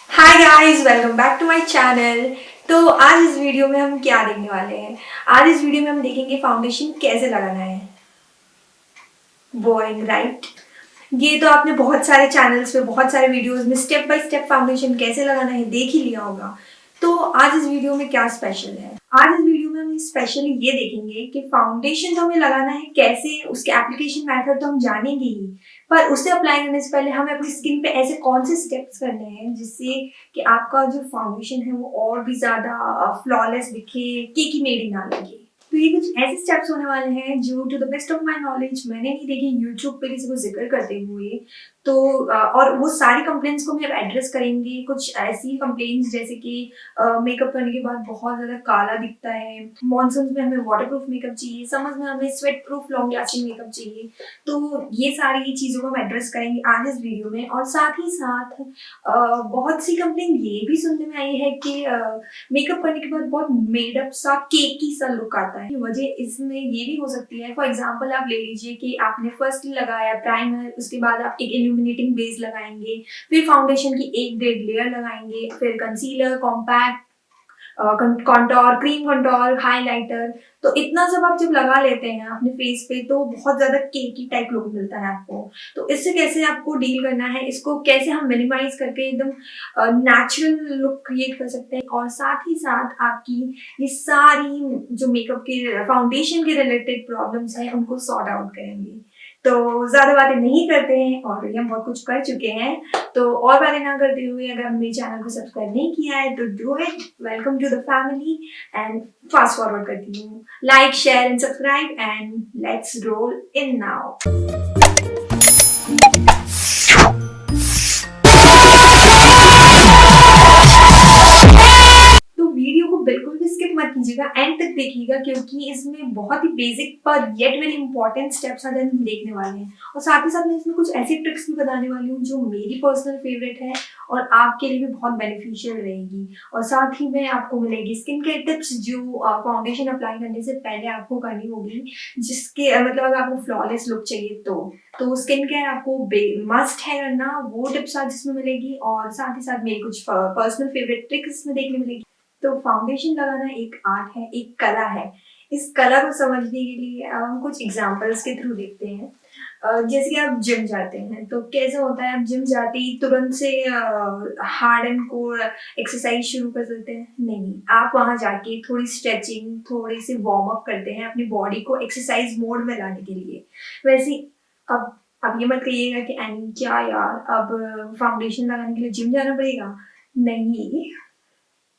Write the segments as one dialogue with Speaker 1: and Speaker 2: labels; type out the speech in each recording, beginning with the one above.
Speaker 1: Hi guys, welcome back to my channel. तो आज इस वीडियो में हम क्या देखने वाले हैं? आज इस वीडियो में हम देखेंगे फाउंडेशन कैसे लगाना है। Boring right? ये तो आपने बहुत सारे चैनल्स पे बहुत सारे वीडियोस में स्टेप बाय स्टेप फाउंडेशन कैसे लगाना है देख ही लिया होगा। तो आज इस वीडियो में क्या स्पेशल है? आज इस वीडियो में हम स्पेशली ये देखेंगे कि फाउंडेशन जो हमें लगाना है कैसे, उसके एप्लीकेशन मेथड तो हम जानेंगे ही, पर उसे अप्लाई करने से पहले हमें अपनी स्किन पे ऐसे कौन से स्टेप्स करने हैं जिससे कि आपका जो फाउंडेशन है वो और भी ज्यादा फ्लॉलेस दिखे, केकी मेड ना लगे। तो ये कुछ ऐसे स्टेप्स होने वाले हैं जो to the best of my knowledge मैंने नहीं देखे यूट्यूब पे किसी को जिक्र करते हुए। तो और वो सारी कंप्लेंट्स को भी अब एड्रेस करेंगे। कुछ ऐसी कंप्लेंट्स जैसे कि मेकअप करने के बाद बहुत ज्यादा काला दिखता है, मॉनसून में हमें वाटरप्रूफ मेकअप चाहिए, समर्स में हमें sweat proof long lasting makeup चाहिए। तो ये सारी चीजों को हम एड्रेस करेंगे आज इस वीडियो में। और साथ ही साथ बहुत सी कंप्लेंट ये भी सुनने में आई है कि मेकअप करने के बाद बहुत मेडअप सा केकी सा लुक आता है। वजह इसमें ये भी हो सकती है, फॉर एग्जांपल आप ले लीजिए कि आपने फर्स्ट लगाया प्राइमर, उसके बाद आप एक इल्यूमिनेटिंग बेस लगाएंगे, फिर फाउंडेशन की एक डेढ़ लेयर लगाएंगे, फिर concealer, compact, contour, cream contour, highlighter. तो इतना सब आप जब लगा लेते हैं अपने फेस पे तो बहुत ज्यादा केकी टाइप लुक मिलता है आपको। तो इससे कैसे आपको डील करना है, इसको कैसे हम मिनिमाइज करके एकदम नेचुरल लुक क्रिएट कर सकते हैं, और साथ ही साथ आपकी ये सारी जो मेकअप के फाउंडेशन के रिलेटेड प्रॉब्लम्स हैं उनको सॉर्ट आउट करेंगे। तो ज्यादा बातें नहीं करते हैं, ऑलरेडी हम बहुत कुछ कर चुके हैं। तो और बातें ना करते हुए, अगर मेरे चैनल को सब्सक्राइब नहीं किया है तो do it. Welcome to the family. And fast forward करती हूँ, like share and subscribe and let's roll in now. तो वीडियो को बिल्कुल भी स्किप मत कीजिएगा, एंड तक देखिएगा, क्योंकि इसमें बहुत ही बेसिक पर येट वेरी इंपॉर्टेंट स्टेप्स आज हम देखने वाले हैं। और साथ ही साथ मैं इसमें कुछ ऐसी ट्रिक्स भी बताने वाली हूँ जो मेरी पर्सनल फेवरेट है और आपके लिए भी बहुत बेनिफिशियल रहेगी। और साथ ही में आपको मिलेगी स्किन केयर टिप्स जो फाउंडेशन अप्लाई करने से पहले आपको करनी होगी, जिसके मतलब अगर आपको फ्लॉलेस लुक चाहिए तो स्किन केयर आपको मस्ट है करना। वो टिप्स आज इसमें मिलेगी, और साथ ही साथ मेरी कुछ पर्सनल फेवरेट ट्रिक्स इसमें देखने मिलेगी। तो फाउंडेशन लगाना एक आर्ट है, एक कला है। इस कला को समझने के लिए हम कुछ एग्जांपल्स के थ्रू देखते हैं। जैसे कि आप जिम जाते हैं तो कैसा होता है, आप जिम जाते ही तुरंत से हार्ड एंड कोर एक्सरसाइज शुरू कर देते हैं? नहीं, आप वहां जाके थोड़ी स्ट्रेचिंग, थोड़ी सी वार्म अप करते हैं अपनी बॉडी को एक्सरसाइज मोड में लाने के लिए। वैसे अब ये मत कहिएगा कि एनी क्या यार, अब फाउंडेशन लगाने के लिए जिम जाना पड़ेगा। नहीं,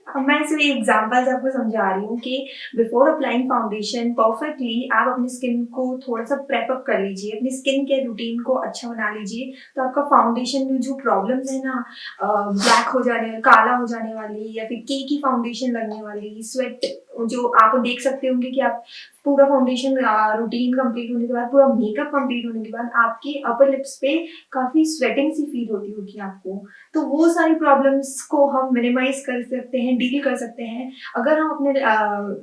Speaker 1: अब मैं सिर्फ एग्जांपल्स आपको समझा रही हूँ कि बिफोर अप्लाइंग फाउंडेशन परफेक्टली आप अपनी स्किन को थोड़ा सा प्रेप अप कर लीजिए, अपनी स्किन केयर रूटीन को अच्छा बना लीजिए। तो आपका फाउंडेशन में जो प्रॉब्लम्स है ना, ब्लैक हो जाने, काला हो जाने वाली, या फिर केकी फाउंडेशन लगने वाली, स्वेट, जो आप देख सकते होंगे कि आप पूरा फाउंडेशन रूटीन कंप्लीट होने के बाद, पूरा मेकअप कंप्लीट होने के बाद आपके अपर लिप्स पे काफी स्वेटिंग सी फील होती होगी आपको। तो वो सारी प्रॉब्लम्स को हम मिनिमाइज कर सकते हैं, डील कर सकते हैं, अगर हम अपने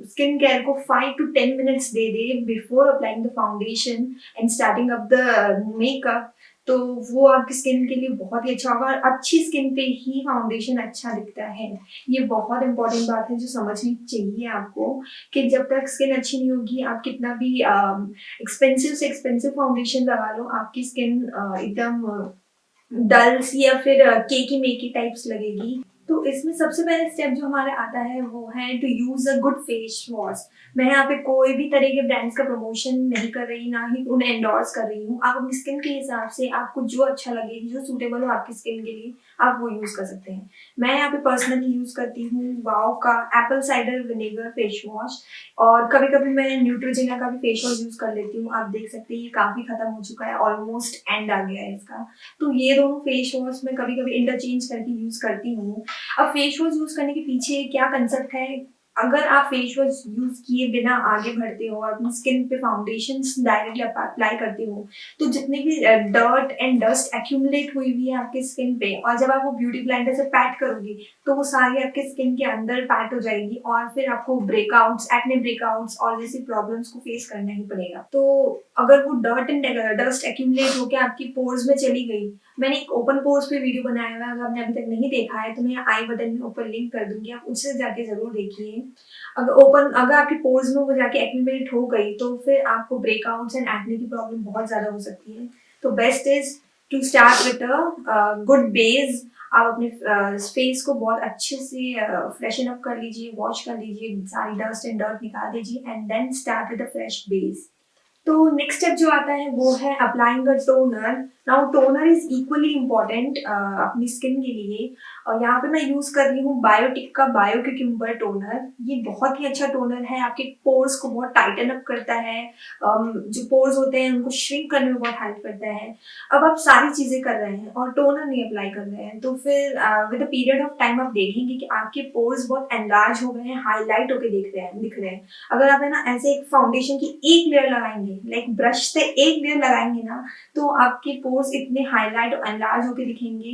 Speaker 1: स्किन केयर को 5 to 10 मिनट्स दे दें before applying the foundation and starting up the makeup. तो वो आपकी स्किन के लिए बहुत ही अच्छा होगा, और अच्छी स्किन पे ही फाउंडेशन अच्छा दिखता है। ये बहुत इंपॉर्टेंट बात है जो समझनी चाहिए आपको, कि जब तक स्किन अच्छी नहीं होगी, आप कितना भी एक्सपेंसिव से एक्सपेंसिव फाउंडेशन लगा लो, आपकी स्किन एकदम डल सी या फिर केकी मेकी टाइप्स लगेगी। तो इसमें सबसे पहले स्टेप जो हमारा आता है वो है to use a good face wash. मैं यहाँ पे कोई भी तरह के ब्रांड्स का प्रमोशन नहीं कर रही, ना ही उन्हें एंडोर्स कर रही हूँ। आप अपनी स्किन के हिसाब से आपको जो अच्छा लगे, जो सूटेबल हो आपकी स्किन के लिए, आप वो यूज कर सकते हैं। मैं यहाँ पे पर्सनली यूज करती हूँ वाओ का Apple cider vinegar face wash, और कभी कभी मैं न्यूट्रोजेना का भी फेस वॉश यूज कर लेती हूँ। आप देख सकते हैं ये काफी खत्म हो चुका है, ऑलमोस्ट एंड आ गया है इसका। तो ये दोनों फेस वॉश मैं कभी कभी इंटरचेंज करके यूज करती हूँ। अब फेस वॉश यूज करने के पीछे क्या कंसेप्ट है, अगर आप फेस वॉश यूज किए बिना आगे बढ़ते हो और अपनी स्किन पे फाउंडेशन डायरेक्टली अप्लाई करते हो, तो जितने भी डर्ट एंड डस्ट एक्यूमुलेट हुई हुई है आपके स्किन पे, और जब आप वो ब्यूटी ब्लेंडर से पैट करोगे तो वो सारी आपके स्किन के अंदर पैट हो जाएगी, और फिर आपको ब्रेकआउट्स, एक्ने ब्रेकआउट्स और जैसी प्रॉब्लम्स को फेस करना ही पड़ेगा। तो अगर वो डर्ट एंड डस्ट एक्यूमुलेट होकर आपकी पोर्स में चली गई, मैंने एक ओपन पोर्स पे वीडियो बनाया हुआ है, अगर आपने अभी तक नहीं देखा है तो मैं आई बटन में ऊपर लिंक कर दूँगी, आप उससे जाके ज़रूर देखिए। अगर आपके पोर्स में वो जाके एक्यूमुलेट हो गई तो फिर आपको ब्रेकआउट्स एंड एक्ने की प्रॉब्लम बहुत ज़्यादा हो सकती है। तो best is to start with good base. आप अपने फेस को बहुत अच्छे से फ्रेशन अप कर लीजिए, वॉश कर लीजिए, सारी डस्ट एंड डर्ट निकाल दीजिए and then start with a fresh base. तो नेक्स्ट स्टेप जो आता है वो है applying a toner. Now toner is equally important अपनी स्किन के लिए, और यहाँ पे मैं यूज कर रही हूँ बायोटिक का बायो क्यूकम्बर टोनर। ये बहुत ही अच्छा टोनर है, आपके पोर्स को बहुत टाइटन अप करता है, जो पोर्स होते हैं उनको श्रिंक करने में बहुत हेल्प करता है। अब आप सारी चीजें कर रहे हैं और टोनर नहीं अप्लाई कर रहे हैं तो फिर with a period of time आप देखेंगे कि आपके पोर्स बहुत एनलार्ज हो गए हैं, हाईलाइट होकर दिख रहे हैं। अगर आप है ना ऐसे एक फाउंडेशन की एक लेयर लगाएंगे, लाइक ब्रश से एक लेयर लगाएंगे ना, तो आपके पोर्स इतने हाईलाइट और एनलार्ज होकर दिखेंगे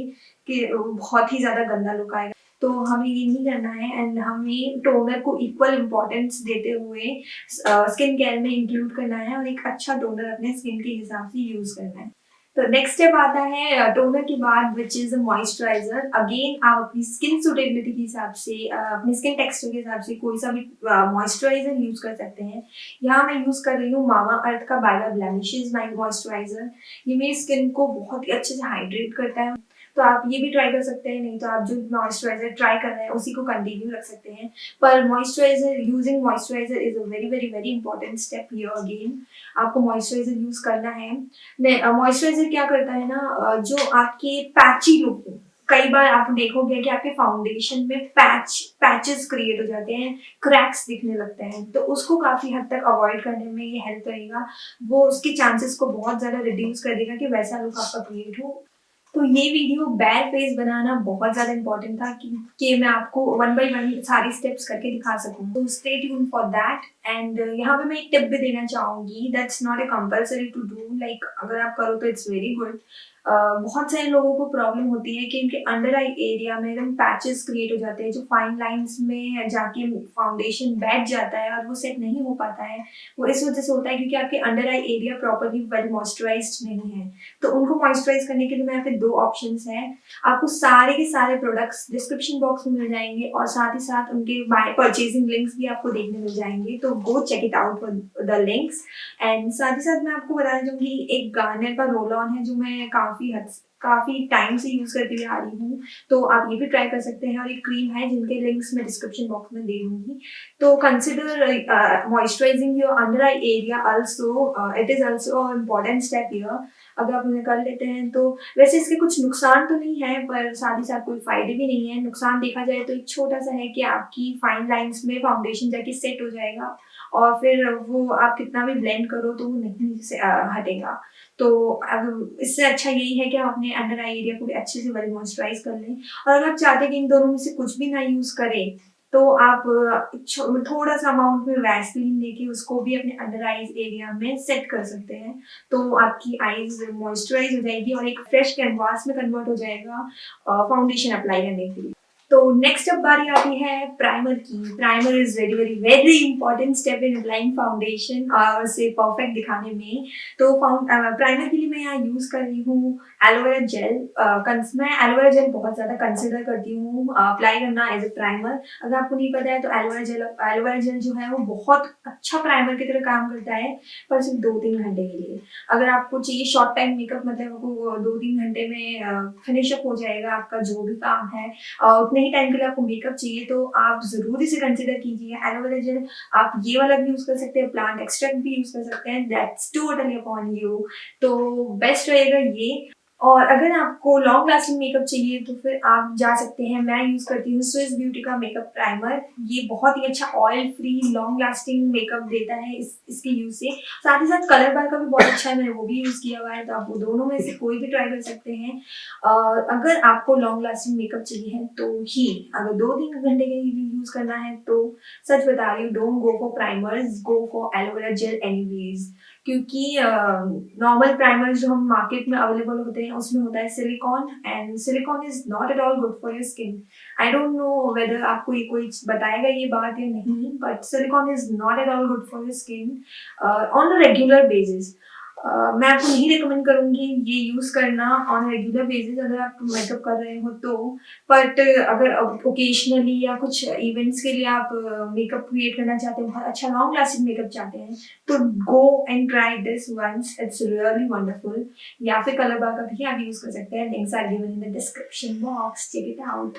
Speaker 1: कि बहुत ही ज्यादा गंदा लुक आएगा। तो हमें ये नहीं करना है एंड हमें टोनर को इक्वल इम्पोर्टेंस देते हुए स्किन केयर में इंक्लूड करना है और एक अच्छा टोनर अपने स्किन के हिसाब से यूज करना है। तो नेक्स्ट स्टेप आता है टोनर के बाद which is a moisturiser. Again आप अपनी स्किन सुटेबिलिटी के हिसाब से अपनी स्किन टेक्सचर के हिसाब से कोई सा भी मॉइस्चराइजर यूज कर सकते हैं। यहाँ मैं यूज कर रही हूँ मामा अर्थ का बाय ब्लेमिशेस मॉइस्चराइजर। ये मेरी स्किन को बहुत ही अच्छे से हाइड्रेट करता है। तो आप ये भी ट्राई कर सकते हैं, नहीं तो आप जो मॉइस्चराइजर ट्राई कर रहे हैं उसी को कंटिन्यू रख सकते हैं। पर moisturiser using moisturiser is a very very very important step here again. आपको मॉइस्चराइजर यूज करना है। मॉइस्चराइजर क्या करता है ना, जो आपके पैची लुक, कई बार आप देखोगे कि आपके फाउंडेशन में पैचेस क्रिएट हो जाते हैं, क्रैक्स दिखने लगते हैं, तो उसको काफी हद तक अवॉइड करने में ये हेल्प करेगा। वो उसके चांसेस को बहुत ज्यादा रिड्यूस कर देगा कि वैसा लुक आपका क्रिएट हो। तो ये वीडियो बैर फेस बनाना बहुत ज्यादा इंपॉर्टेंट था कि मैं आपको वन बाय वन सारी स्टेप्स करके दिखा सकूं। तो stay tune for that. And यहाँ पे मैं एक टिप भी देना चाहूंगी, that's not a compulsory to do, like अगर आप करो तो इट्स वेरी गुड। बहुत सारे लोगों को प्रॉब्लम होती है कि इनके अंडर आई एरिया में एकदम पैचेस क्रिएट हो जाते हैं, जो फाइन लाइंस में जाके फाउंडेशन बैठ जाता है और वो सेट नहीं हो पाता है। वो इस वजह से होता है क्योंकि आपके under eye area properly well moisturised नहीं है। तो उनको मॉइस्चराइज करने के लिए मैं यहाँ पे दो ऑप्शंस हैं। आपको सारे के सारे प्रोडक्ट्स डिस्क्रिप्शन बॉक्स में मिल जाएंगे और साथ ही साथ उनके बाय परचेजिंग लिंक्स भी आपको देखने मिल जाएंगे, तो go check it out for the links. And साथ ही साथ मैं आपको बताना चाहूंगी एक गार्नियर का रोल ऑन है जो मैं काफी टाइम से यूज करती हुई आ रही हूँ, तो आप ये भी ट्राई कर सकते हैं। और एक क्रीम है जिनके लिंक्स मैं डिस्क्रिप्शन बॉक्स में दे दूंगी। तो consider moisturising your under eye area also, it is also important step here. अगर आप उन्हें कर लेते हैं तो वैसे इसके कुछ नुकसान तो नहीं है, पर साथ ही साथ कोई फायदे भी नहीं है। नुकसान देखा जाए तो एक छोटा सा है कि आपकी फाइन लाइंस में फाउंडेशन जाके सेट हो जाएगा और फिर वो आप कितना भी ब्लेंड करो तो वो नहीं से हटेगा। तो अब इससे अच्छा यही है कि आप अपने अंडर आई एरिया को भी अच्छे से वेल मॉइस्चराइज कर लें। और अगर आप चाहते हैं कि इन दोनों में से कुछ भी ना यूज करें तो आप थोड़ा सा अमाउंट में वैसलीन लेके उसको भी अपने अंडर आईज एरिया में सेट कर सकते हैं। तो आपकी आईज मॉइस्चराइज हो जाएगी और एक फ्रेश कैनवास में कन्वर्ट हो जाएगा फाउंडेशन अप्लाई करने के लिए। तो नेक्स्ट अब बारी आती है प्राइमर की। Primer is very very very important step in applying foundation और उसे परफेक्ट दिखाने में। तो प्राइमर के लिए मैं यहाँ यूज कर रही हूँ एलोवेरा जेल। मैं एलोवेरा जेल बहुत ज्यादा कंसिडर करती हूँ अप्लाई करना एज ए प्राइमर। अगर आपको नहीं पता है तो एलोवेरा जेल जो है वो बहुत अच्छा प्राइमर की तरह काम करता है, पर सिर्फ 2-3 घंटे के लिए। अगर आपको चाहिए शॉर्ट टाइम मेकअप, मतलब आपको 2-3 घंटे में फिनिशअप हो जाएगा आपका जो भी काम है, उतने ही टाइम के लिए आपको मेकअप चाहिए, तो आप जरूर इसे कंसिडर कीजिए एलोवेरा जेल। आप ये वाला भी यूज कर सकते हैं, प्लांट एक्सट्रैक्ट भी यूज कर सकते हैं, दैट्स टोटली अपॉन यू। तो बेस्ट रहेगा ये। और अगर आपको लॉन्ग लास्टिंग मेकअप चाहिए तो फिर आप जा सकते हैं, मैं यूज करती हूँ स्विस ब्यूटी का मेकअप प्राइमर। ये बहुत ही अच्छा oil free long lasting makeup देता है इसके यूज से। साथ ही साथ कलर बार का भी बहुत अच्छा है, मैंने वो भी यूज किया हुआ है, तो आप वो दोनों में से कोई भी ट्राई कर सकते हैं। अगर आपको लॉन्ग लास्टिंग मेकअप चाहिए है तो ही, अगर 2-3 घंटे के लिए यूज करना है तो सच बता रही हूँ, don't go for primers, go for aloe vera gel anyways. क्योंकि नॉर्मल प्राइमर्स जो हम मार्केट में अवेलेबल होते हैं उसमें होता है silicon, and silicon is not at all good for your skin. I don't know whether आपको ये कोई बताएगा ये बात या नहीं, but silicon is not at all good for your skin on a regular basis. मैं आपको नहीं रिकमेंड करूँगी ये यूज़ करना ऑन रेगुलर बेसिस अगर आप मेकअप कर रहे हो तो। बट अगर ओकेजनली या कुछ इवेंट्स के लिए आप मेकअप क्रिएट करना चाहते हो, बहुत अच्छा लॉन्ग लास्टिंग मेकअप चाहते हैं, तो go and try this once, it's really wonderful. या फिर कलर बार का भी आप यूज़ कर सकते हैं, links are given in the description box, check it out.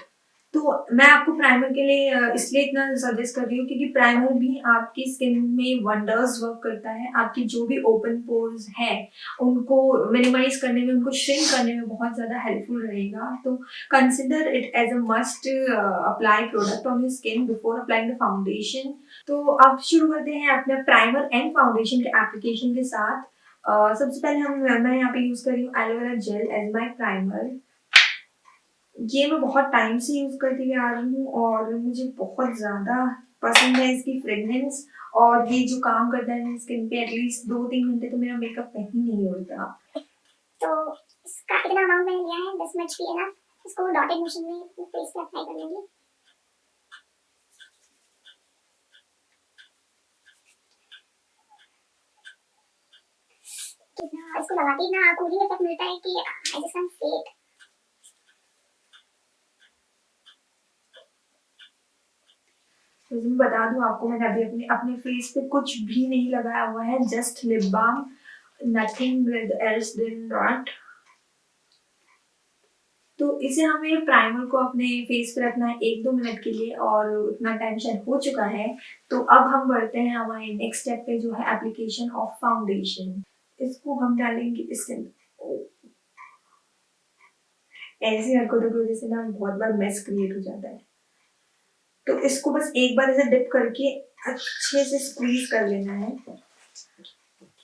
Speaker 1: तो मैं आपको प्राइमर के लिए इसलिए इतना सजेस्ट कर रही हूँ क्योंकि प्राइमर भी आपकी स्किन में वंडर्स वर्क करता है। आपकी जो भी ओपन पोर्स हैं उनको मिनिमाइज करने में, उनको श्रिंक करने में बहुत ज़्यादा हेल्पफुल रहेगा। तो consider it as a must apply product on your skin before applying the foundation. तो अब शुरू करते हैं अपने प्राइमर एंड फाउंडेशन के एप्लीकेशन के साथ। सबसे पहले मैं यहाँ पे यूज़ कर रही हूँ aloe vera gel as my primer. ये मैं बहुत टाइम से यूज़ करती हुई आ रही हूँ और मुझे बहुत ज़्यादा पसंद है इसकी फ्रेगनेंस। और ये जो काम करता है मेरी स्किन पे, एटलीस्ट 2-3 घंटे तो मेरा मेकअप कहीं नहीं होता।
Speaker 2: तो इसका इतना अमाउंट मैंने लिया है, 10 मच भी है ना, इसको डॉटेड मोशन में फेस पे अप्लाई कर लेंगे। कितना इसको लगाते इतना कूलिंग इफेक्ट मिलता है कि I just can't say it.
Speaker 1: तो मैं बता दूँ आपको, मैंने अभी अपने अपने फेस पे कुछ भी नहीं लगाया हुआ है, just lip balm, nothing else than that. तो इसे हमें प्राइमर को अपने फेस पे रखना है 1-2 मिनट के लिए और उतना टाइम शायद हो चुका है। तो अब हम बढ़ते हैं हमारे नेक्स्ट स्टेप पे जो है एप्लीकेशन ऑफ फाउंडेशन। इसको हम डालेंगे इसके अंदर। ऐसी हरकतों की वजह से ना बहुत बार मेस क्रिएट हो जाता है। तो इसको बस एक बार ऐसे डिप करके अच्छे से स्क्वीज कर लेना है।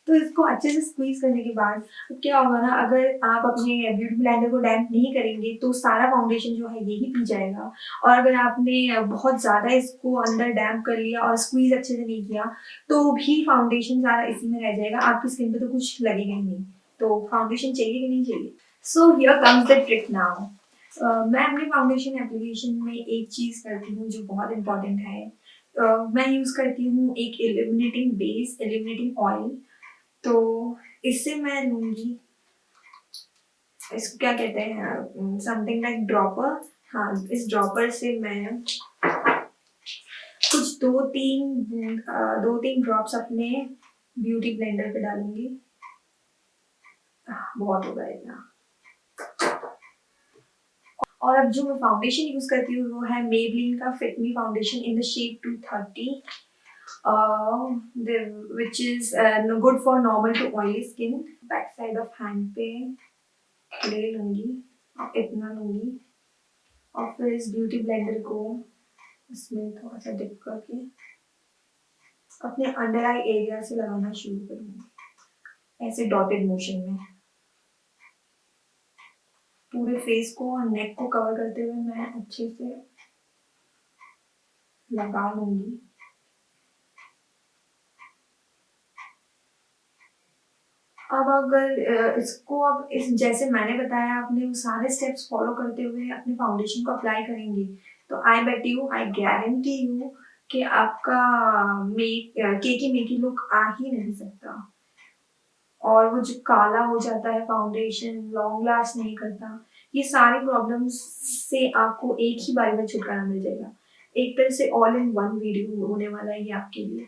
Speaker 1: तो इसको अच्छे से स्क्वीज करने के बाद क्या होगा ना, अगर आप अपने ब्यूटी ब्लेंडर को डैम्प नहीं करेंगे तो सारा फाउंडेशन जो है यही पी जाएगा। और अगर आपने बहुत ज़्यादा इसको अंदर डैम्प कर लिया और स्क्वीज अच्छे से नहीं किया तो भी फाउंडेशन सारा इसी में रह जाएगा, आपकी स्किन पे तो कुछ लगेगा ही नहीं। तो फाउंडेशन चाहिए कि नहीं चाहिए? So here comes the trick now. मैं अपने फाउंडेशन एप्लीकेशन में एक चीज़ करती हूँ जो बहुत इंपॉर्टेंट है। मैं यूज़ करती हूँ एक इल्यूमिनेटिंग बेस, इल्यूमिनेटिंग ऑयल। तो इससे मैं लूँगी, इसको क्या कहते हैं, समथिंग लाइक ड्रॉपर। हाँ, इस ड्रॉपर से मैं कुछ 2-3 ड्रॉप्स अपने ब्यूटी ब्लेंडर पे डालूंगी। बहुत होगा इतना। और अब जो मैं फाउंडेशन यूज करती हूँ वो है मेबलिन का fit me foundation in the shade 230, which is good for normal to oily skin. Back side of hand पे ले लूंगी, इतना लूंगी और फिर इस ब्यूटी ब्लेंडर को इसमें थोड़ा सा डिप करके अपने अंडर आई एरिया से लगाना शुरू करूंगी, ऐसे डॉटेड मोशन में। पूरे फेस को और नेक को कवर करते हुए मैं अच्छे से लगा लूंगी। अब अगर इसको अब इस जैसे मैंने बताया आपने वो सारे स्टेप्स फॉलो करते हुए अपने फाउंडेशन को अप्लाई करेंगे तो I bet you, I guarantee you कि आपका केकी मेकी लुक आ ही नहीं सकता। और वो जो काला हो जाता है फाउंडेशन, लॉन्ग लास्ट नहीं करता, ये सारी प्रॉब्लम्स से आपको एक ही बारी में छुटकारा मिल जाएगा। एक तरह से ऑल इन वन वीडियो होने वाला है ये आपके लिए।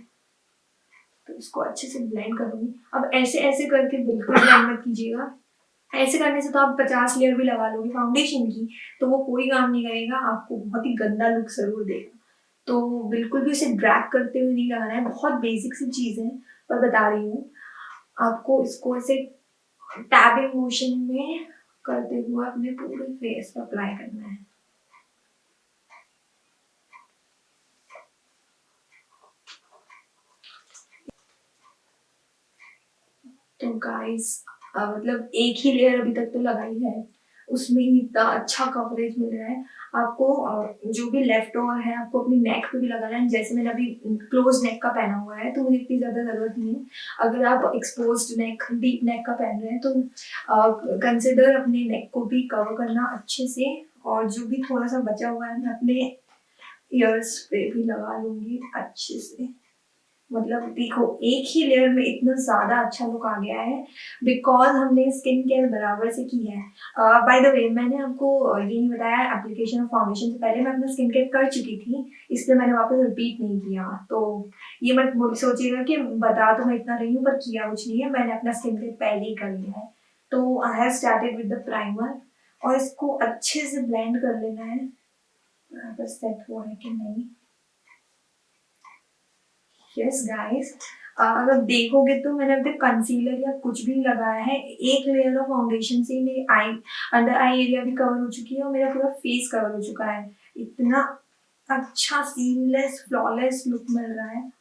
Speaker 1: तो इसको अच्छे से ब्लेंड करूंगी। अब ऐसे ऐसे करके बिल्कुल ब्लेंड मत कीजिएगा। ऐसे करने से तो आप 50 लेयर भी लगा लोगे फाउंडेशन की तो वो कोई काम नहीं करेगा, आपको बहुत ही गंदा लुक जरूर देगा। तो बिल्कुल भी उसे ड्रैग करते हुए नहीं लगाना है। बहुत बेसिक सी चीज़ है पर बता रही हूँ आपको। इसको ऐसे टैबिंग मोशन में करते हुए अपने पूरे फेस पर अप्लाई करना है। तो गाइस मतलब एक ही लेयर अभी तक तो लगाई है, उसमें ही इतना अच्छा कवरेज मिल रहा है आपको। जो भी लेफ्ट ओवर है आपको अपनी नेक पे भी लगाना है। जैसे मैंने अभी क्लोज नेक का पहना हुआ है तो मुझे इतनी ज़्यादा ज़रूरत नहीं है। अगर आप एक्सपोज्ड नेक, डीप नेक का पहन रहे हैं तो कंसिडर अपने नेक को भी कवर करना अच्छे से। और जो भी थोड़ा सा बचा हुआ है मैं अपने ईयर्स पे भी लगा लूँगी अच्छे से। मतलब देखो एक ही लेयर में इतना ज़्यादा अच्छा लुक आ गया है बिकॉज़ हमने स्किन केयर बराबर से की है। बाय द वे मैंने आपको ये नहीं बताया एप्लीकेशन ऑफ फाउंडेशन से पहले मैं अपना स्किन केयर कर चुकी थी, इसलिए मैंने वापस रिपीट नहीं किया। तो ये मत सोचिएगा कि बता तो मैं इतना रही हूँ पर किया कुछ नहीं है, मैंने अपना स्किन केयर पहले ही कर लिया है। तो I have started with the primer और इसको अच्छे से ब्लेंड कर लेना है, अगर सेट हुआ है कि नहीं। यस गाइस, अगर देखोगे तो मैंने अभी तक कंसीलर या कुछ भी नहीं लगाया है। एक लेयर ऑफ फाउंडेशन से मेरी आई अंडर आई एरिया भी कवर हो चुकी है और मेरा पूरा फेस कवर हो चुका है। इतना अच्छा सीमलेस फ्लॉलेस लुक मिल रहा है।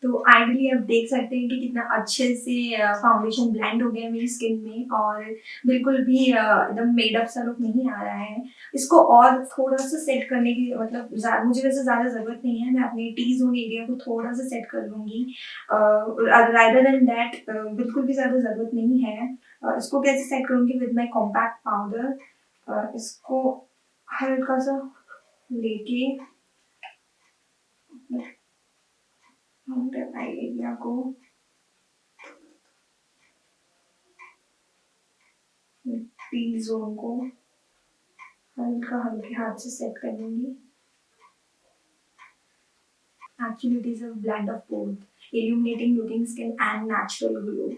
Speaker 1: तो आइडियली आप देख सकते हैं कि कितना अच्छे से फाउंडेशन ब्लेंड हो गया है मेरी स्किन में और बिल्कुल भी एकदम मेडअप सा लुक नहीं आ रहा है। इसको और थोड़ा सा सेट करने की मतलब मुझे वैसे ज़्यादा ज़रूरत नहीं है, मैं अपने टी जोन एरिया को थोड़ा सा सेट कर लूँगी। रादर देन दैट बिल्कुल भी ज़्यादा ज़रूरत नहीं है। इसको कैसे सेट करूँगी विद माई कॉम्पैक्ट पाउडर। इसको हल्का सा लेके अंडर आई एरिया को टी जोन को हल्का हल्के हाथ से सेट कर लूंगी। Actually, it is a blend of both, illuminating looking skin and natural glow.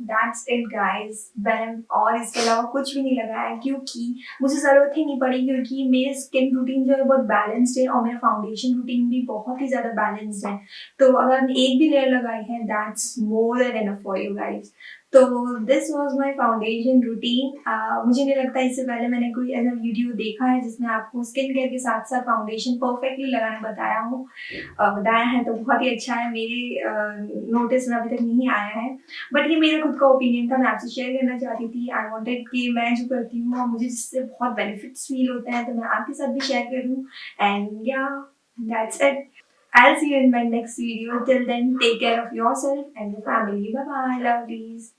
Speaker 1: That's it guys. मैंने और इसके अलावा कुछ भी नहीं लगाया क्योंकि मुझे ज़रूरत ही नहीं पड़ी, क्योंकि मेरे स्किन रूटीन जो है बहुत बैलेंस्ड है और मेरा फाउंडेशन रूटीन भी बहुत ही ज़्यादा बैलेंस्ड है। तो अगर हमने एक भी लेयर लगाई है that's more than enough for you guys. तो this was my foundation routine. मुझे नहीं लगता इससे पहले मैंने कोई ऐसा वीडियो देखा है जिसमें आपको स्किन केयर के साथ साथ फाउंडेशन परफेक्टली लगाना बताया है तो बहुत ही अच्छा है। मेरे नोटिस में अभी तक नहीं आया है, बट ये मेरा खुद का ओपिनियन था, मैं आपसे शेयर करना चाहती थी। आई वांटेड कि मैं जो करती हूँ और मुझे जिससे बहुत बेनिफिट्स फील होते हैं तो मैं आपके साथ भी शेयर करूँ। एंड या that's it. I'll see you in my next video. Till then, take care of yourself and your family. Bye bye, lovelies.